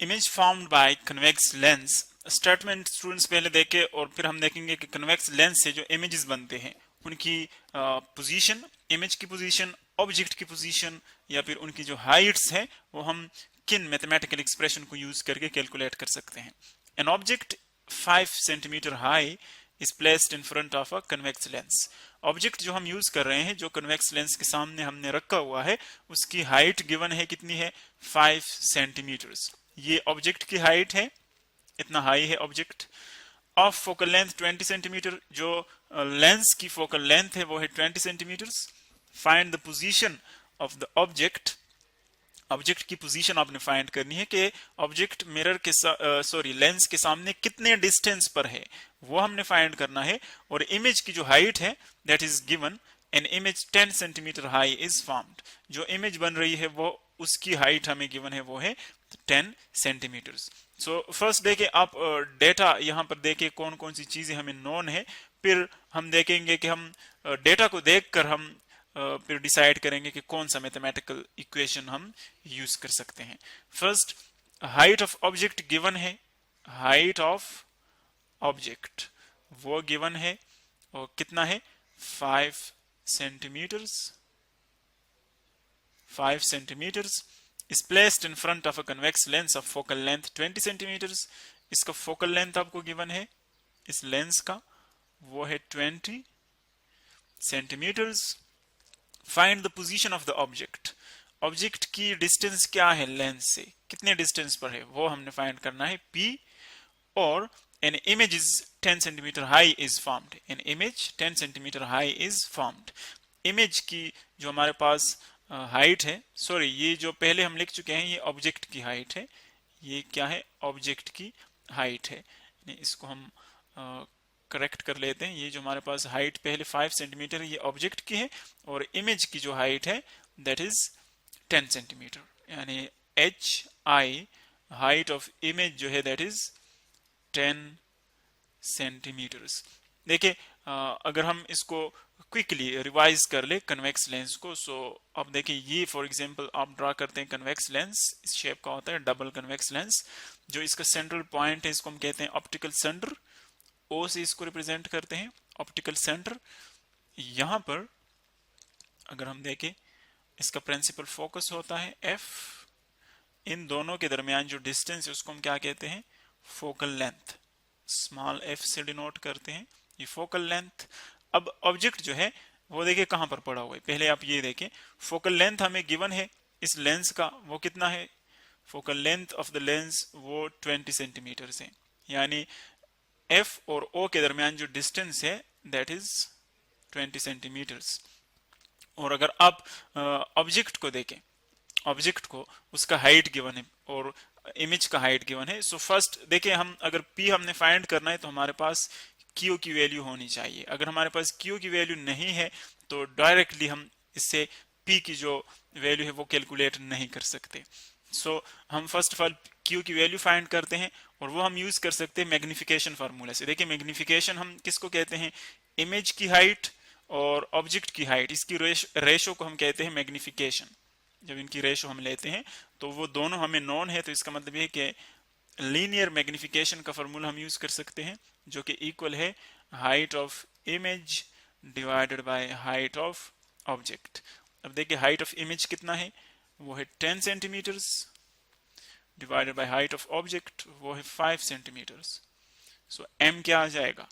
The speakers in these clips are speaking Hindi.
Image formed by convex lens statement students पहले देखे और फिर हम देखेंगे कि कन्वेक्स लेंस से जो इमेजेस बनते हैं उनकी पोजीशन, इमेज की पोजीशन, ऑब्जेक्ट की पोजीशन या फिर उनकी जो हाइट्स है वो हम किन मैथमेटिकल एक्सप्रेशन को यूज करके कैलकुलेट कर सकते हैं। An object 5 centimetre high is placed in front of a convex lens. Object जो हम यूज कर रहे हैं, जो कन्वेक्स लेंस के सामने हमने रखा हुआ है, उसकी हाइट गिवन है कितनी है 5 सेंटीमीटर्स। ये ऑब्जेक्ट की हाइट है, इतना हाई है object. Of focal length 20 centimetre, जो लेंस की फोकल लेंथ है वो है 20 centimetres. Find the position of the object. Object की पोजीशन आपने फाइंड करनी है कि ऑब्जेक्ट मिरर के लेंस के सामने कितने डिस्टेंस पर है, वो हमने फाइंड करना है। और इमेज की जो हाइट है that is given, an image 10 centimetre high is formed. जो इमेज बन रही है वो उसकी हाइट हमें गिवन है वो है 10 सेंटीमीटर्स। सो फर्स्ट देखें आप डेटा यहाँ पर देखें कौन कौन सी चीजें हमें नोन है, फिर हम देखेंगे कि हम डेटा को देखकर हम फिर डिसाइड करेंगे कि कौन सा मैथमेटिकल इक्वेशन हम यूज कर सकते हैं। First height of object given है, हाइट ऑफ ऑब्जेक्ट वो गिवन है और कितना है 5 centimetres. 5 centimetres is placed in front of a convex lens of focal length 20 centimetres. इसका फोकल लेंथ आपको गिवन है इस लेंस का, वो है 20 centimetres. Find the position of the object. Object की डिस्टेंस क्या है लेंस से, कितने डिस्टेंस पर है वो हमने फाइंड करना है P। और an image is 10 centimetre high is formed. an image 10 centimetre high is formed. Image की जो हमारे पास हाइट है, सॉरी ये जो पहले हम लिख चुके हैं ये ऑब्जेक्ट की हाइट है, ये क्या है ऑब्जेक्ट की हाइट है। इसको हम करेक्ट कर लेते हैं। ये जो हमारे पास हाइट पहले 5 सेंटीमीटर है ये ऑब्जेक्ट की है और इमेज की जो हाइट है दैट इज 10 सेंटीमीटर, यानी HI हाइट ऑफ इमेज जो है दैट इज 10 सेंटीमीटर्स। देखिए अगर हम इसको क्विकली रिवाइज कर ले कन्वेक्स लेंस को, सो अब देखिए ये फॉर एग्जांपल आप ड्रा करते हैं कन्वेक्स लेंस, इस शेप का होता है डबल कन्वेक्स लेंस। जो इसका सेंट्रल पॉइंट है इसको हम कहते हैं ऑप्टिकल सेंटर, O से इसको रिप्रेजेंट करते हैं ऑप्टिकल सेंटर। यहां पर अगर हम देखें इसका प्रिंसिपल फोकस होता है F। इन दोनों के दरमियान जो डिस्टेंस है उसको हम क्या कहते हैं फोकल लेंथ, स्मॉल f से डिनोट करते हैं ये फोकल लेंथ। अब ऑब्जेक्ट जो है वो देखिए कहां पर पड़ा हुआ है, पहले आप ये देखें फोकल लेंथ हमें गिवन है इस लेंस का, वो कितना है focal length of the lens वो 20 सेंटीमीटर है, यानी F और O के दरमियान जो डिस्टेंस है दैट इज 20 सेंटीमीटर्स। और अगर आप ऑब्जेक्ट को देखें, ऑब्जेक्ट को उसका हाइट गिवन है और इमेज का हाइट गिवन है। सो फर्स्ट देखिए हम अगर P हमने फाइंड करना है तो हमारे पास Q की वैल्यू होनी चाहिए। अगर हमारे पास Q की वैल्यू नहीं है तो डायरेक्टली हम इससे P की जो वैल्यू है वो कैलकुलेट नहीं कर सकते। सो हम फर्स्ट ऑफ ऑल Q की वैल्यू फाइंड करते हैं और वो हम यूज कर सकते हैं मैग्निफिकेशन फार्मूला से। देखिए मैग्निफिकेशन हम किसको कहते हैं, इमेज की हाइट और ऑब्जेक्ट की हाइट, इसकी रेशो को हम कहते हैं मैग्निफिकेशन। जब इनकी रेशो हम लेते हैं तो वो दोनों हमें नॉन है, तो इसका मतलब है कि लीनियर मैग्निफिकेशन का फार्मूला हम यूज कर सकते हैं जो कि इक्वल है height of image divided by height of object. अब देखिए हाइट ऑफ इमेज कितना है, वो है 10 centimetres divided by height of object वो है 5 सेंटीमीटर्स। सो m क्या आ जाएगा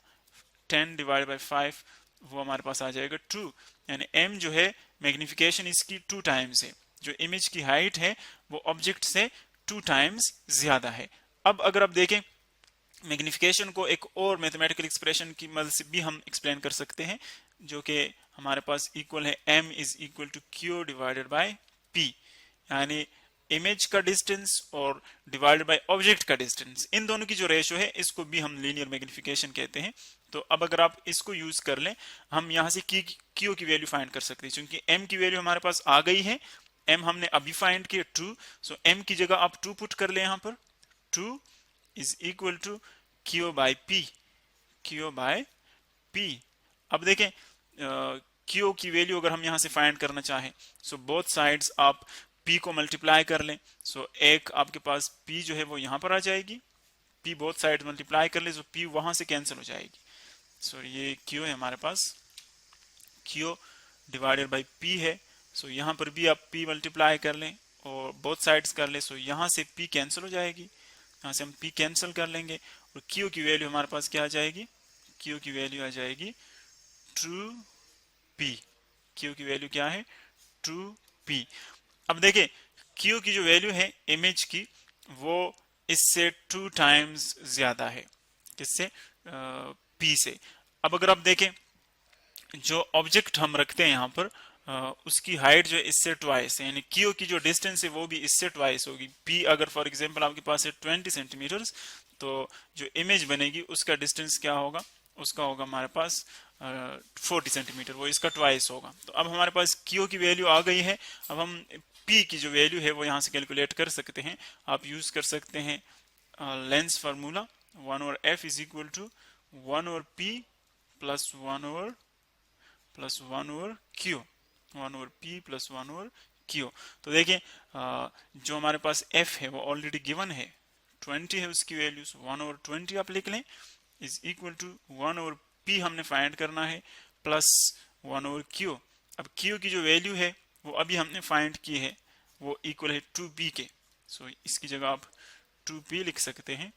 10 डिवाइडेड बाय 5, वो हमारे पास आ जाएगा 2, यानी m जो है मैग्निफिकेशन इसकी 2 टाइम्स है। जो इमेज की हाइट है वो ऑब्जेक्ट से 2 टाइम्स ज्यादा है। अब अगर आप देखें मैग्निफिकेशन को एक और मैथमेटिकल एक्सप्रेशन की मदद से भी हम एक्सप्लेन कर सकते हैं जो कि हमारे पास इक्वल है m is equal to Q divided by P, यानी इमेज का डिस्टेंस और डिवाइडेड बाय ऑब्जेक्ट का डिस्टेंस, इन दोनों की जो रेशो है इसको भी हम लीनियर मैग्निफिकेशन कहते हैं। तो अब अगर आप इसको यूज कर लें हम यहां से Q की वैल्यू फाइंड कर सकते हैं, क्योंकि m की वैल्यू हमारे पास आ गई है, m हमने अभी फाइंड किया 2, सो m की जगह आप 2 पुट कर ले यहां पर, 2 is equal to Q by P, Q by P। अब देखें Q की वैल्यू अगर हम यहां से फाइंड करना चाहें सो बोथ साइड्स आप P को मल्टीप्लाई कर लें, सो एक आपके पास P जो है वो यहां पर आ जाएगी, P बोथ साइड मल्टीप्लाई कर ले, सो P वहां से कैंसिल हो जाएगी। सो ये Q है हमारे पास, Q डिवाइडेड बाई P है। सो यहां पर भी आप P मल्टीप्लाई कर लें और बोथ साइड्स कर ले, सो यहां से P कैंसिल हो जाएगी, यहां से हम P कैंसिल कर लेंगे और Q की वैल्यू हमारे पास क्या आ जाएगी, Q की वैल्यू आ जाएगी ट्रू P। Q की वैल्यू क्या है, ट्रू P। अब देखें Q की जो वैल्यू है इमेज की वो इससे 2 टाइम्स ज्यादा है, किससे, P से। अब अगर आप देखें जो ऑब्जेक्ट हम रखते हैं यहाँ पर उसकी हाइट जो है इससे ट्वाइस है, यानी Q की जो डिस्टेंस है वो भी इससे ट्वाइस होगी। P अगर फॉर एग्जांपल आपके पास है 20 सेंटीमीटर, तो जो इमेज बनेगी उसका डिस्टेंस क्या होगा, उसका होगा हमारे पास 40 सेंटीमीटर, वो इसका ट्वाइस होगा। तो अब हमारे पास Q की वैल्यू आ गई है, अब हम P की जो वैल्यू है वो यहाँ से कैलकुलेट कर सकते हैं। आप यूज कर सकते हैं lens formula, 1/f is equal to 1/p plus 1/Q, 1/p plus 1/Q। तो देखिए जो हमारे पास f है वो ऑलरेडी गिवन है, 20 है उसकी वैल्यू, 1/20 आप लिख लें इज इक्वल टू 1/p हमने फाइंड करना है प्लस 1/Q। अब Q की जो वैल्यू है वो अभी हमने फाइंड की है, वो इक्वल है 2p के। सो इसकी जगह आप 2p लिख सकते हैं।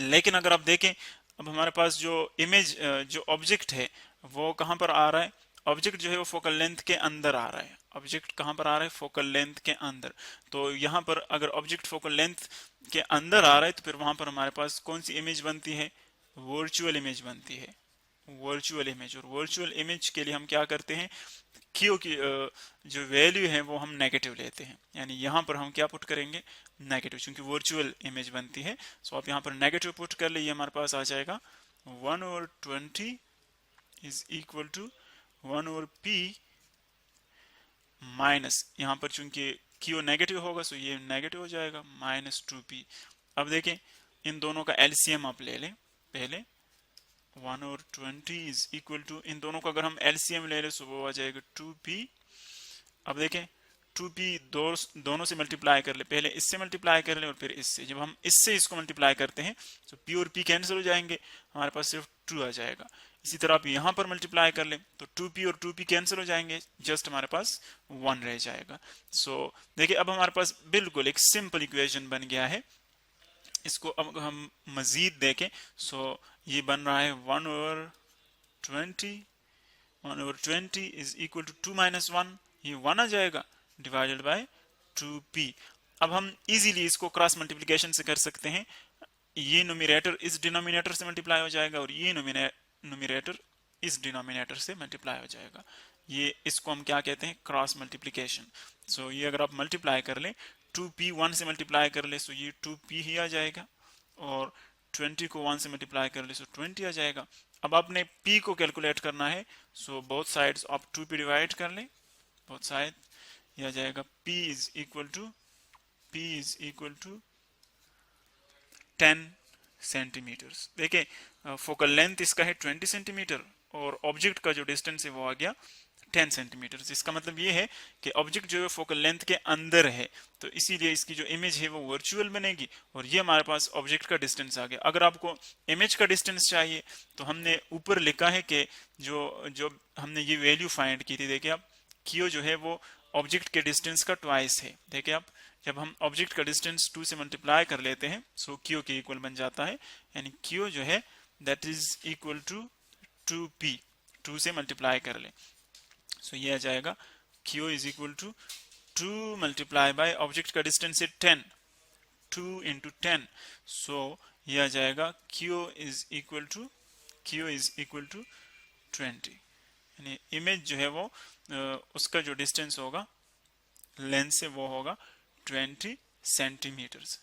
लेकिन अगर आप देखें अब हमारे पास जो इमेज जो ऑब्जेक्ट है वो कहां पर आ रहा है, ऑब्जेक्ट जो है वो फोकल लेंथ के अंदर आ रहा है। ऑब्जेक्ट कहां पर आ रहा है, फोकल लेंथ के अंदर। तो यहां पर अगर ऑब्जेक्ट फोकल लेंथ के अंदर आ रहा है तो फिर वहां पर हमारे पास कौन सी इमेज बनती है, वर्चुअल इमेज बनती है, वर्चुअल इमेज। और वर्चुअल इमेज के लिए हम क्या करते हैं, Q की जो वैल्यू है वो हम नेगेटिव लेते हैं, यानी यहां पर हम क्या पुट करेंगे, नेगेटिव, क्योंकि वर्चुअल इमेज बनती है। सो आप यहां पर नेगेटिव पुट कर ले, ये हमारे पास आ जाएगा 1/20 is equal to 1/p minus, यहां पर चूंकि Q नेगेटिव होगा सो ये नेगेटिव हो जाएगा, माइनस 2p। अब देखें इन दोनों का एलसीएम आप ले लें पहले, 1/20 इज इक्वल टू, इन दोनों का अगर हम एलसीएम ले लें तो वो आ जाएगा 2p। अब देखें 2p दोनों से मल्टीप्लाई कर ले, पहले इससे मल्टीप्लाई कर ले और फिर इससे। जब हम इससे इसको मल्टीप्लाई करते हैं तो p और p कैंसिल हो जाएंगे, हमारे पास सिर्फ 2 आ जाएगा। इसी तरह आप यहां पर मल्टीप्लाई कर ले तो 2p और 2p कैंसिल हो जाएंगे, जस्ट हमारे पास 1 रह जाएगा। सो देखिए अब हमारे पास बिल्कुल एक सिंपल इक्वेशन बन गया है। इसको अब हम मजीद देखें, सो ये बन रहा है 1/20 इज इक्वल टू 2 माइनस 1, ये 1 आ जाएगा डिवाइडेड बाय 2p। अब हम इजीली इसको क्रॉस मल्टीप्लिकेशन से कर सकते हैं, ये न्यूमरेटर इस डिनोमिनेटर से मल्टीप्लाई हो जाएगा और ये न्यूमरेटर इस डिनोमिनेटर से मल्टीप्लाई हो जाएगा। ये इसको हम क्या कहते हैं, क्रॉस मल्टीप्लिकेशन। सो ये अगर आप मल्टीप्लाई कर ले 2p 1 से मल्टीप्लाई कर ले सो ये 2p ही आ जाएगा, और 20 को 1 से मल्टीप्लाई कर ले सो 20 आ जाएगा। अब आपने p को कैलकुलेट करना है, सो बोथ साइड्स आप 2p डिवाइड कर ले, बोथ साइड, यह आ जाएगा p is equal to 10 centimetre. देखिए फोकल लेंथ इसका है 20 सेंटीमीटर और ऑब्जेक्ट का जो डिस्टेंस है वो आ गया 10 सेंटीमीटर। इसका मतलब ये है कि ऑब्जेक्ट जो है फोकल लेंथ के अंदर है, तो इसीलिए इसकी जो इमेज है वो वर्चुअल बनेगी और ये हमारे पास ऑब्जेक्ट का डिस्टेंस आ गया। अगर आपको इमेज का डिस्टेंस चाहिए तो हमने ऊपर लिखा है कि जो हमने ये वैल्यू फाइंड की थी, देखिए आप Q जो है वो ऑब्जेक्ट के डिस्टेंस का ट्वाइस है। देखिए आप जब हम ऑब्जेक्ट का डिस्टेंस 2 से मल्टीप्लाई कर लेते हैं सो Q के इक्वल बन जाता है, यानी Q जो है that is equal to 2p, 2 से मल्टीप्लाई कर ले सो ये आ जाएगा Q is equal to 2 multiply by object का डिस्टेंस है 10, 2 इंटू 10, सो ये आ जाएगा Q इज इक्वल टू 20, यानी इमेज जो है वो उसका जो डिस्टेंस होगा लेंस से वो होगा 20 सेंटीमीटर्स।